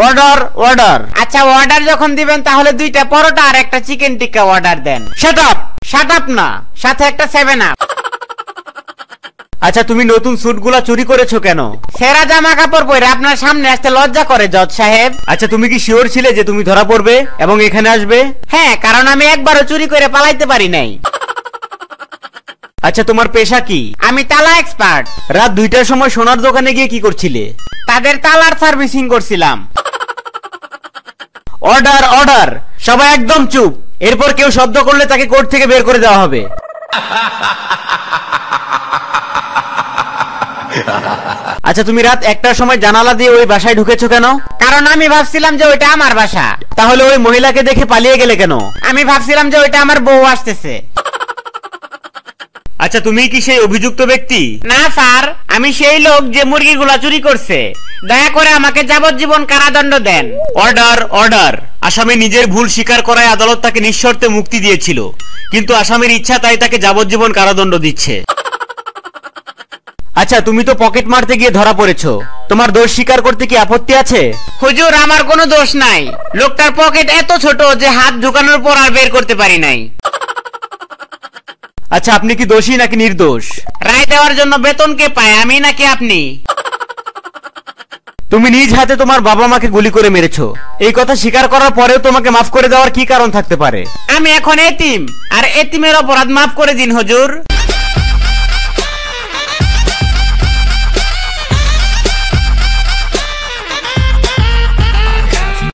Order order. আচ্ছা order যখন দিবেন তাহলে 2টা পরোটা আর একটা চিকেন টিক্কা অর্ডার দেন। শাট আপ না, সাথে একটা 7 আপ। আচ্ছা তুমি নতুন স্যুটগুলা চুরি করেছো কেন? সেরা জামা কাপড় পরে আপনার সামনে আসতে লজ্জা করে জজ সাহেব। আচ্ছা তুমি কি শিওর ছিলে যে তুমি ধরা পড়বে এবং এখানে আসবে? হ্যাঁ, কারণ আমি একবারও চুরি করে পালাইতে পারি নাই। আচ্ছা তোমার পেশা কি? আমি তালা এক্সপার্ট। রাত 2টার সময় সোনার দোকানে গিয়ে কি করছিলে? তাদের তালার সার্ভিসিং করছিলাম। অর্ডার অর্ডার, সবাই একদম চুপ। এরপর কেউ শব্দ করলে তাকে কোর্ট থেকে বের করে দেওয়া হবে। আচ্ছা তুমি রাত 1টার সময় জানালা দিয়ে ওই বাসায় ঢুকেছো কেন? কারণ আমি ভাবছিলাম যে ওইটা আমার বাসা। তাহলে ওই মহিলাকে দেখে পালিয়ে গেলে কেন? আমি ভাবছিলাম যে ওইটা আমার বউ আসতেছে। আচ্ছা তুমি কি সেই অভিযুক্ত ব্যক্তি? না স্যার, আমি সেই লোক যে মুরগিগুলা চুরি করছে। দয়া করে আমাকে যাবজ্জীবন কারাদণ্ড দেন। Order order. আসামি নিজের ভুল স্বীকার করায় আদালত তাকে নিঃশর্তে মুক্তি দিয়েছিল, কিন্তু আসামির ইচ্ছা তাই তাকে যাবজ্জীবন কারাদণ্ড দিচ্ছে। আচ্ছা তুমি তো পকেট মারতে গিয়ে ধরা পড়েছো, তোমার দোষ স্বীকার করতে কি আপত্তি আছে? হুজুর আমার কোনো দোষ নাই। লোকটার পকেট এত ছোট যে হাত ঢুকানোর পর আর বের করতে পারি নাই। আচ্ছা আপনি কি দোষী নাকি নির্দোষ? রায় দেওয়ার জন্য বেতন কে পায়, আমি নাকি আপনি? তুমি নিজ হাতে তোমার বাবা মাকে গুলি করে মেরেছো, এই কথা স্বীকার করার পরেও তোমাকে মাফ করে দেওয়ার কি কারণ থাকতে পারে? আমি এখন এতিম, আর এতিমের অপরাধ মাফ করে দিন হুজুর।